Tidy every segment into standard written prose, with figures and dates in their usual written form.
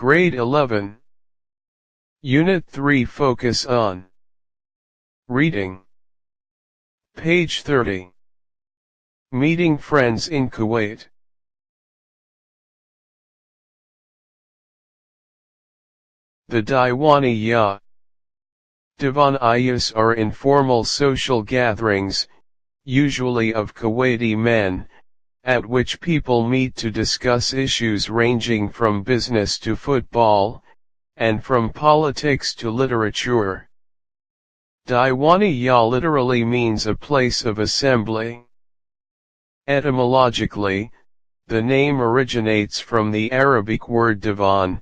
Grade 11. Unit 3 Focus on Reading. Page 30. Meeting friends in Kuwait. The Diwaniya. Diwaniyas are informal social gatherings, usually of Kuwaiti men, at which people meet to discuss issues ranging from business to football, and from politics to literature. Diwaniya literally means a place of assembly. Etymologically, the name originates from the Arabic word diwan,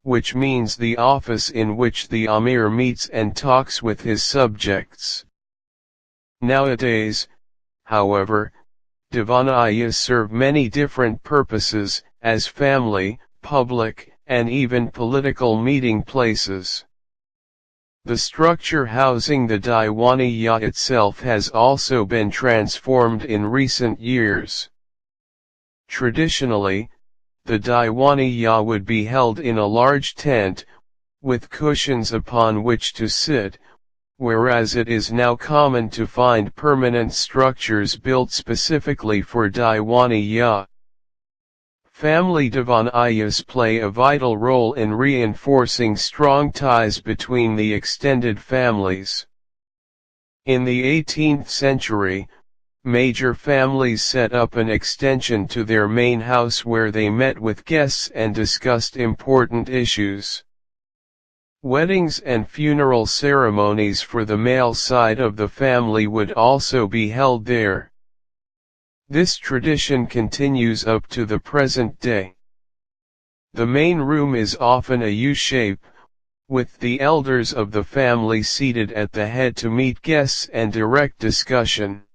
which means the office in which the Amir meets and talks with his subjects. Nowadays, however, Diwaniyas serve many different purposes, as family, public, and even political meeting places. The structure housing the Diwaniya itself has also been transformed in recent years. Traditionally, the Diwaniya would be held in a large tent, with cushions upon which to sit, whereas it is now common to find permanent structures built specifically for Diwaniya. Family Diwaniyas play a vital role in reinforcing strong ties between the extended families. In the 18th century, major families set up an extension to their main house where they met with guests and discussed important issues. Weddings and funeral ceremonies for the male side of the family would also be held there. This tradition continues up to the present day. The main room is often a U-shape, with the elders of the family seated at the head to meet guests and direct discussion.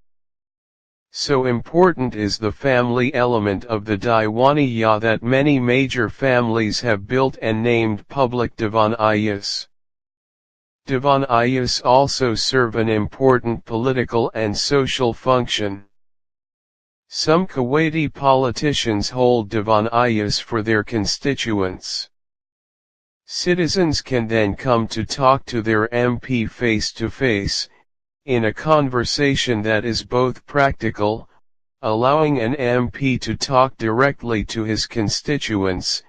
So important is the family element of the Diwaniya that many major families have built and named public Diwaniyas. Diwaniyas also serve an important political and social function. Some Kuwaiti politicians hold Diwaniyas for their constituents. Citizens can then come to talk to their MP face to face, in a conversation that is both practical, allowing an MP to talk directly to his constituents,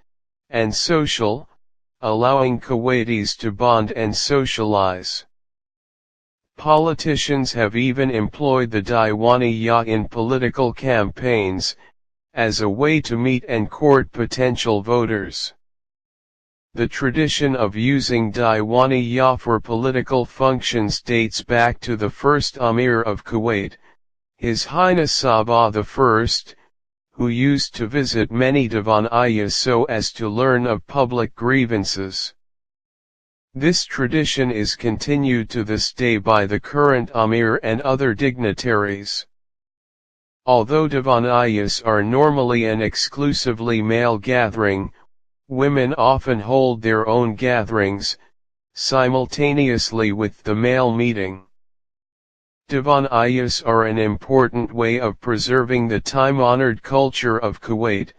and social, allowing Kuwaitis to bond and socialize. Politicians have even employed the Diwaniya in political campaigns, as a way to meet and court potential voters. The tradition of using Diwaniya for political functions dates back to the first Amir of Kuwait, His Highness Sabah I, who used to visit many Diwaniyas so as to learn of public grievances. This tradition is continued to this day by the current Amir and other dignitaries. Although Diwaniyas are normally an exclusively male gathering, women often hold their own gatherings, simultaneously with the male meeting. Diwaniyas are an important way of preserving the time-honored culture of Kuwait,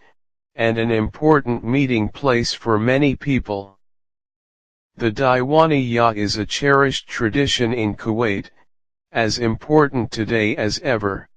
and an important meeting place for many people. The Diwaniya is a cherished tradition in Kuwait, as important today as ever.